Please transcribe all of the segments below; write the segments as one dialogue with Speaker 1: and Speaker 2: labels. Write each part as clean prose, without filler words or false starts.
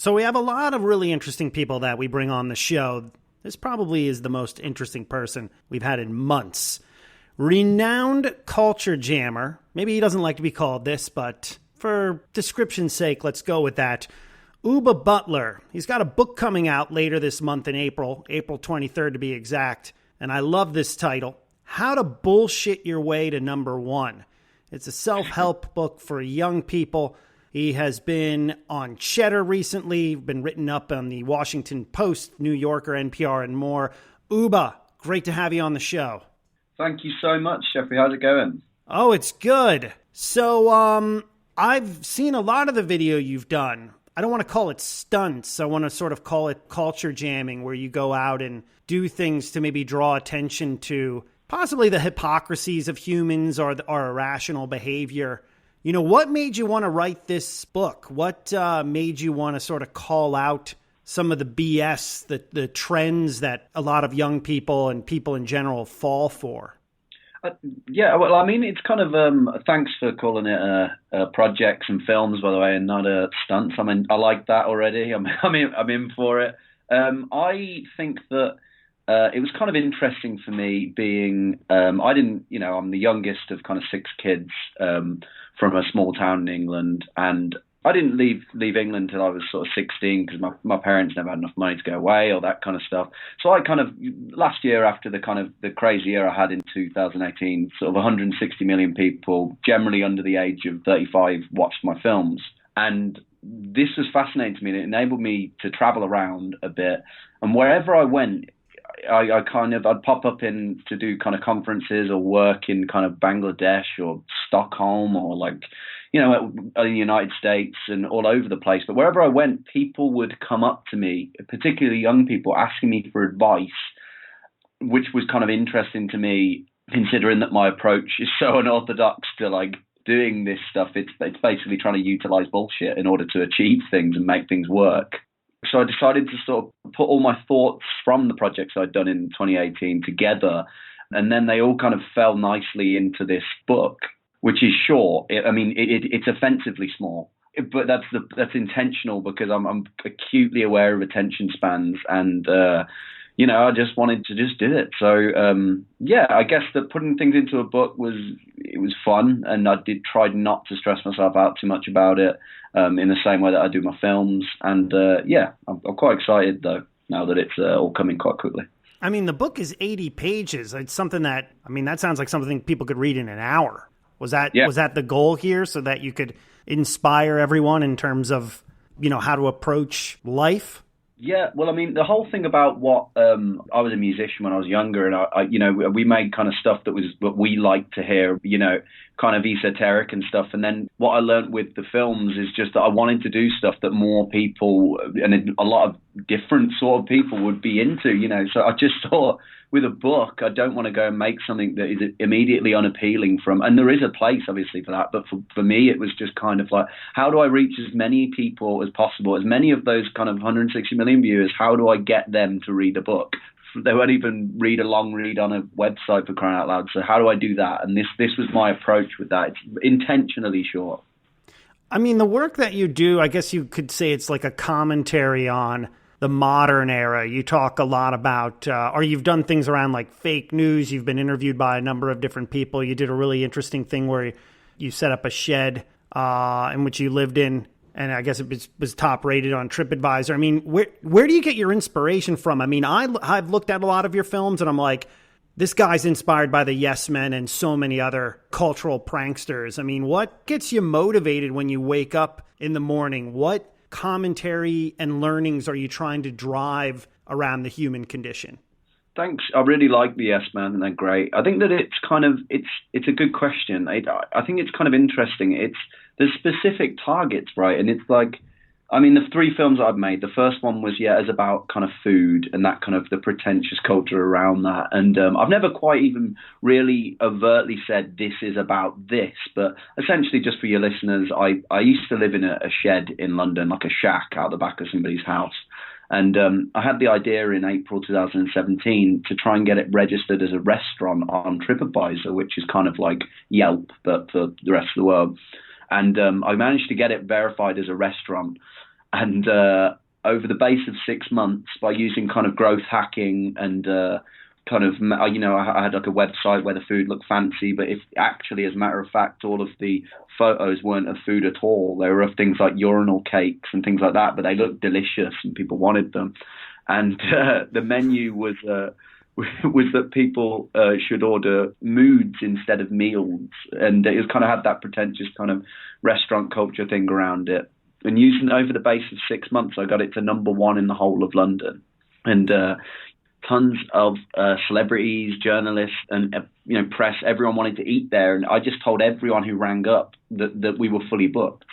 Speaker 1: So we have a lot of really interesting people that we bring on the show. This probably is the most interesting person we've had in months. Renowned culture jammer. Maybe he doesn't like to be called this, but for description's sake, let's go with that. Uba Butler. He's got a book coming out later this month in April 23rd to be exact. And I love this title, How to Bullshit Your Way to Number One. It's a self-help book for young people. He has been on Cheddar recently, been written up on the Washington Post, New Yorker, NPR, and more. Uba, great to have you on the show.
Speaker 2: Thank you so much, Jeffrey. How's it going?
Speaker 1: Oh, it's good. So I've seen a lot of the video you've done. I don't want to call it stunts. I want to sort of call it culture jamming, where you go out and do things to maybe draw attention to possibly the hypocrisies of humans or our irrational behavior. You know, what made you want to write this book? What made you want to sort of call out some of the BS, the trends that a lot of young people and people in general fall for?
Speaker 2: Yeah, well, I mean, it's kind of, thanks for calling it projects and films, by the way, and not stunts. I mean, I like that already. I'm in for it. I think that it was kind of interesting for me being, I'm the youngest of kind of 6 kids from a small town in England, and I didn't leave England till I was sort of 16 because my parents never had enough money to go away or that kind of stuff. So I kind of, last year after the crazy year I had in 2018, sort of 160 million people, generally under the age of 35, watched my films. And this was fascinating to me, and it enabled me to travel around a bit. And wherever I went, I'd pop up in to do kind of conferences or work in kind of Bangladesh or Stockholm or in the United States and all over the place. But wherever I went, people would come up to me, particularly young people, asking me for advice, which was kind of interesting to me, considering that my approach is so unorthodox to like doing this stuff. It's basically trying to utilize bullshit in order to achieve things and make things work. So I decided to sort of put all my thoughts from the projects I'd done in 2018 together, and then they all kind of fell nicely into this book, which is short. It's offensively small, but that's intentional because I'm acutely aware of attention spans, and I just wanted to just do it. So I guess that putting things into a book was fun, and I did try not to stress myself out too much about it. In the same way that I do my films. And I'm quite excited though, now that it's all coming quite quickly.
Speaker 1: I mean, the book is 80 pages. It's something that sounds like something people could read in an hour. Was that the goal here, so that you could inspire everyone in terms of, how to approach life?
Speaker 2: Yeah, well, I mean, the whole thing about what I was a musician when I was younger, and we made kind of stuff that was what we liked to hear, kind of esoteric and stuff. And then what I learned with the films is just that I wanted to do stuff that more people and a lot of different sort of people would be into, So I just thought, with a book, I don't want to go and make something that is immediately unappealing and there is a place obviously for that, but for me it was just kind of like, how do I reach as many people as possible, as many of those kind of 160 million viewers, how do I get them to read a book? They won't even read a long read on a website, for crying out loud, so how do I do that? And this was my approach with that. It's intentionally short.
Speaker 1: I mean, the work that you do, I guess you could say it's like a commentary on the modern era. You talk a lot about, or you've done things around like fake news. You've been interviewed by a number of different people. You did a really interesting thing where you set up a shed in which you lived in, and I guess it was top rated on TripAdvisor. I mean, where do you get your inspiration from? I mean, I've looked at a lot of your films and I'm like, this guy's inspired by the Yes Men and so many other cultural pranksters. I mean, what gets you motivated when you wake up in the morning? What commentary and learnings are you trying to drive around the human condition?
Speaker 2: Thanks. I really like the Yes Man, and they're great. I think that it's a good question. I think it's kind of interesting. There's specific targets, right? And it's like, I mean, the 3 films I've made, the first one was, is about kind of food and that kind of the pretentious culture around that. And I've never quite even really overtly said this is about this, but essentially, just for your listeners, I used to live in a shed in London, like a shack out the back of somebody's house. And I had the idea in April 2017 to try and get it registered as a restaurant on TripAdvisor, which is kind of like Yelp, but for the rest of the world. And I managed to get it verified as a restaurant. And over the base of 6 months, by using kind of growth hacking and I had like a website where the food looked fancy, but if actually, as a matter of fact, all of the photos weren't of food at all. They were of things like urinal cakes and things like that, but they looked delicious and people wanted them. And the menu was that people should order moods instead of meals, and it was kind of had that pretentious kind of restaurant culture thing around it. And using over the base of 6 months, I got it to #1 in the whole of London, and tons of celebrities, journalists, and press. Everyone wanted to eat there, and I just told everyone who rang up that we were fully booked.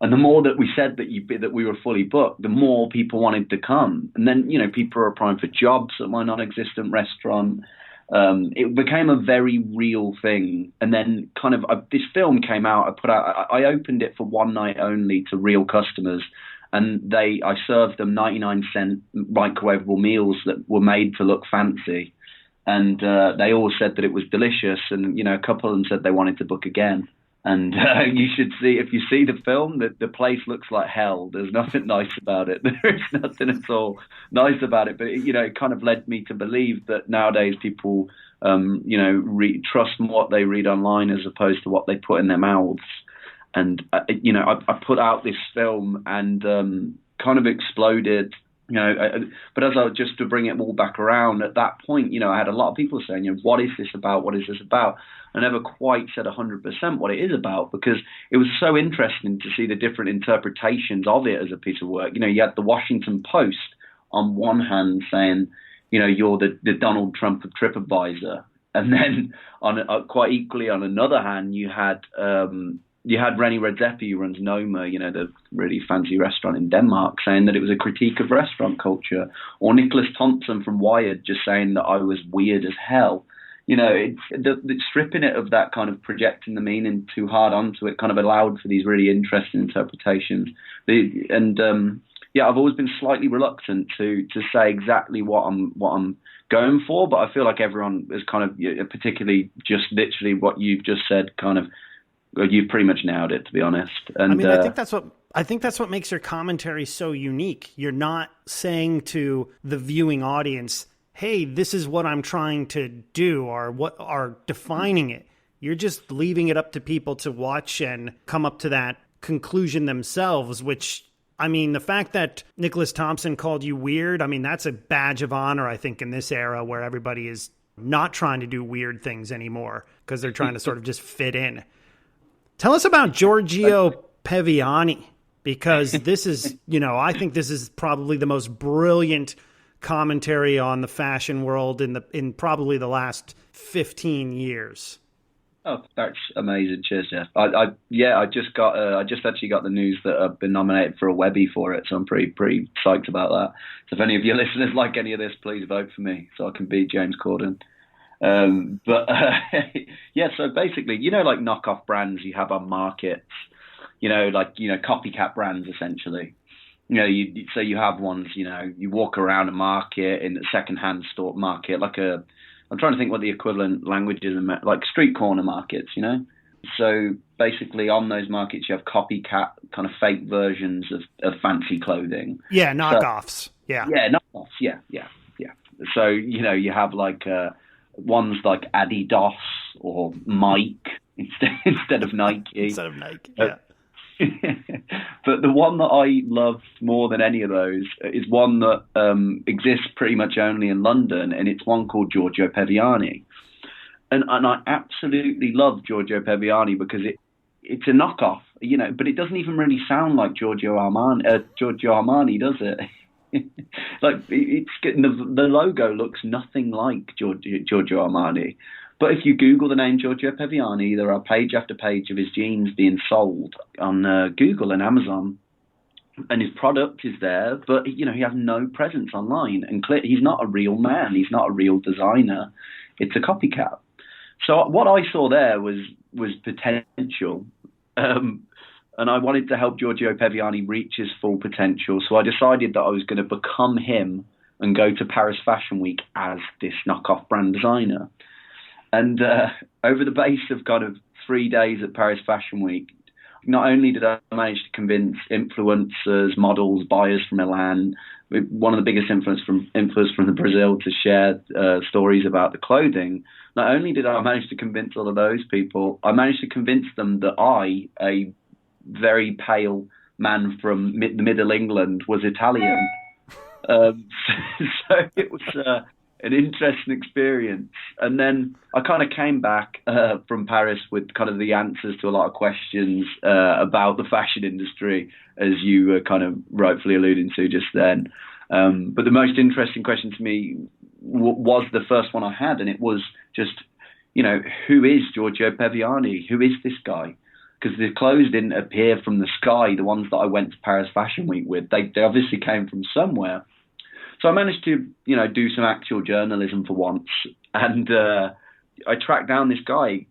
Speaker 2: And the more that we said that we were fully booked, the more people wanted to come. And then people are applying for jobs at my non-existent restaurant. It became a very real thing. And then this film came out. I opened it for one night only to real customers. And I served them 99-cent microwavable meals that were made to look fancy. And they all said that it was delicious. And, a couple of them said they wanted to book again. And you should see, if you see the film, that the place looks like hell. There's nothing nice about it. There is nothing at all nice about it. But, it kind of led me to believe that nowadays people, trust what they read online as opposed to what they put in their mouths. And, I put out this film and kind of exploded, but just to bring it all back around at that point, I had a lot of people saying, what is this about? What is this about? I never quite said 100% what it is about, because it was so interesting to see the different interpretations of it as a piece of work. You had the Washington Post on one hand saying, you're the Donald Trump of TripAdvisor. And then quite equally on another hand, you had Rennie Redzepi, who runs Noma, the really fancy restaurant in Denmark, saying that it was a critique of restaurant culture, or Nicholas Thompson from Wired just saying that I was weird as hell. It's stripping it of that kind of projecting the meaning too hard onto it kind of allowed for these really interesting interpretations. I've always been slightly reluctant to say exactly what I'm going for, but I feel like everyone is kind of, particularly just literally what you've just said, kind of, you've pretty much nailed it, to be honest. And
Speaker 1: I think that's what makes your commentary so unique. You're not saying to the viewing audience, hey, this is what I'm trying to do, or what are defining it. You're just leaving it up to people to watch and come up to that conclusion themselves, which, the fact that Nicholas Thompson called you weird, that's a badge of honor, I think, in this era where everybody is not trying to do weird things anymore because they're trying to sort of just fit in. Tell us about Giorgio Paviani, because this is, I think this is probably the most brilliant commentary on the fashion world in probably the last 15 years.
Speaker 2: Oh, that's amazing! Cheers, Jeff. I just actually got the news that I've been nominated for a Webby for it, so I'm pretty psyched about that. So if any of your listeners like any of this, please vote for me so I can beat James Corden. So basically, like knockoff brands you have on markets, copycat brands essentially. So you have ones, you walk around a market in a secondhand store market, I'm trying to think what the equivalent language is, like street corner markets, So basically on those markets you have copycat kind of fake versions of fancy clothing.
Speaker 1: Yeah, knockoffs. So, yeah,
Speaker 2: knockoffs. Yeah. So, you have ones like Adidas or Mike instead of Nike.
Speaker 1: Instead of Nike, yeah.
Speaker 2: But the one that I love more than any of those is one that exists pretty much only in London, and it's one called Giorgio Paviani. And I absolutely love Giorgio Paviani because it's a knockoff, but it doesn't even really sound like Giorgio Armani, does it? The logo looks nothing like Giorgio Armani. But if you Google the name Giorgio Paviani, there are page after page of his jeans being sold on Google and Amazon. And his product is there, but, he has no presence online. And he's not a real man. He's not a real designer. It's a copycat. So what I saw there was potential. And I wanted to help Giorgio Paviani reach his full potential. So I decided that I was going to become him and go to Paris Fashion Week as this knockoff brand designer. And over the base of kind of 3 days at Paris Fashion Week, not only did I manage to convince influencers, models, buyers from Milan, one of the biggest influencers from Brazil, to share stories about the clothing. Not only did I manage to convince all of those people, I managed to convince them that I, a very pale man from the Middle England, was Italian. So it was an interesting experience. And then I kind of came back from Paris with kind of the answers to a lot of questions about the fashion industry, as you were kind of rightfully alluding to just then. But the most interesting question to me was the first one I had, and it was just, who is Giorgio Peviani? Who is this guy? Because the clothes didn't appear from the sky, the ones that I went to Paris Fashion Week with. They obviously came from somewhere. So I managed to, do some actual journalism for once. And I tracked down this guy,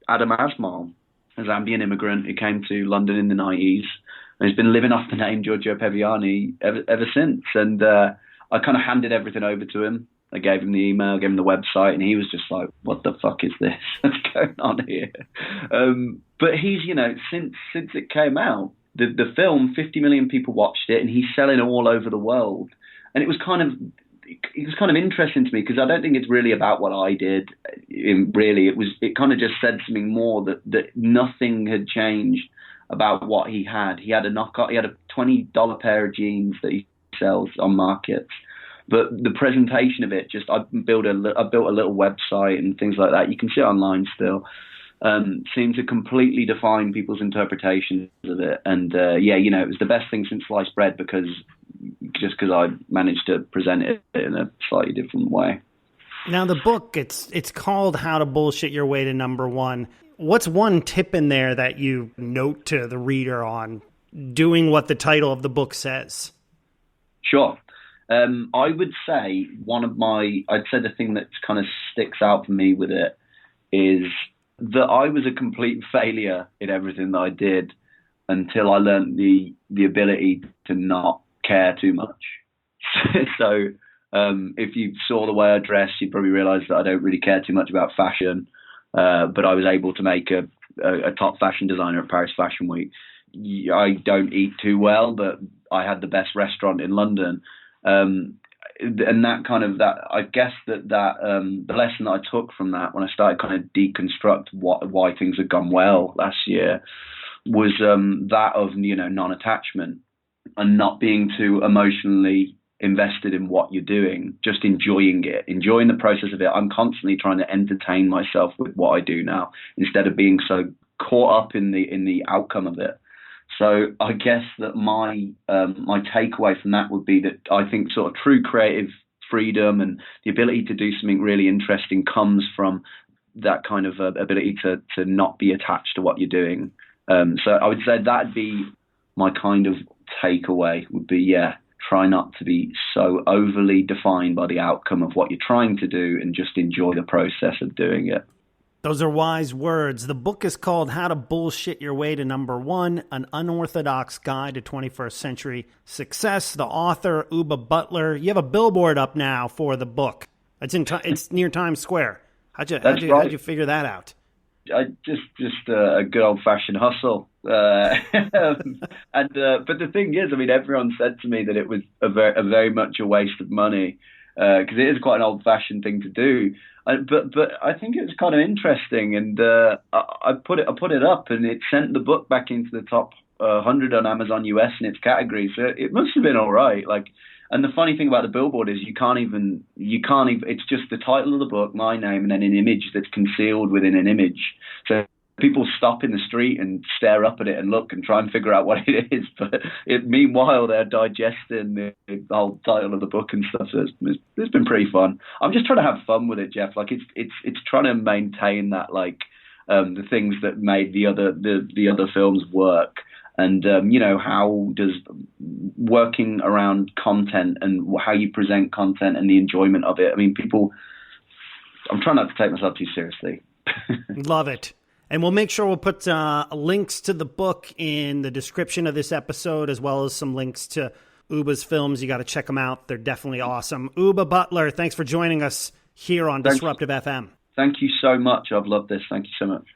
Speaker 2: Adam Asmal, a Zambian immigrant who came to London in the 90s. And he's been living off the name Giorgio Peviani ever since. And I kind of handed everything over to him. I gave him the email, gave him the website, and he was just like, what the fuck is this? What's going on here? But he's, since it came out, the film, 50 million people watched it, and he's selling all over the world. And it was kind of interesting to me, because I don't think it's really about what I did. It kind of just said something more, that nothing had changed about what he had. He had a knockoff. He had a $20 pair of jeans that he sells on markets. But the presentation of it, I built a little website and things like that. You can see it online still. Seemed to completely define people's interpretations of it. And it was the best thing since sliced bread, because I managed to present it in a slightly different way.
Speaker 1: Now the book, it's called How to Bullshit Your Way to Number One. What's one tip in there that you note to the reader on doing what the title of the book says?
Speaker 2: Sure. I would say the thing that kind of sticks out for me with it is that I was a complete failure in everything that I did until I learned the ability to not care too much. So if you saw the way I dress, you'd probably realize that I don't really care too much about fashion. But I was able to make a top fashion designer at Paris Fashion Week. I don't eat too well, but I had the best restaurant in London. And I guess that the lesson that I took from that, when I started kind of deconstruct why things had gone well last year, was that of non-attachment and not being too emotionally invested in what you're doing, just enjoying the process of it. I'm constantly trying to entertain myself with what I do now, instead of being so caught up in the outcome of it. So I guess that my takeaway from that would be that I think sort of true creative freedom and the ability to do something really interesting comes from that kind of ability to not be attached to what you're doing. So I would say that'd be my kind of takeaway, would be, try not to be so overly defined by the outcome of what you're trying to do, and just enjoy the process of doing it.
Speaker 1: Those are wise words. The book is called How to Bullshit Your Way to Number One, an unorthodox guide to 21st century success. The author, Uba Butler. You have a billboard up now for the book. It's near Times Square. How'd you figure that out?
Speaker 2: I just a good old fashioned hustle. But the thing is, everyone said to me that it was a very much a waste of money, because it is quite an old fashioned thing to do. But I think it was kind of interesting, and I put it up, and it sent the book back into the top 100 on Amazon US in its category. So it must have been all right. And the funny thing about the billboard is you can't even, it's just the title of the book, my name, and then an image that's concealed within an image. So people stop in the street and stare up at it and look and try and figure out what it is. But meanwhile, they're digesting the whole title of the book and stuff. So it's been pretty fun. I'm just trying to have fun with it, Jeff. It's trying to maintain that, the things that made the other films work. And, how does working around content and how you present content and the enjoyment of it. I'm trying not to take myself too seriously.
Speaker 1: Love it. And we'll make sure we'll put links to the book in the description of this episode, as well as some links to Uba's films. You got to check them out. They're definitely awesome. Uba Butler, thanks for joining us here on Disruptive FM.
Speaker 2: Thank you so much. I've loved this. Thank you so much.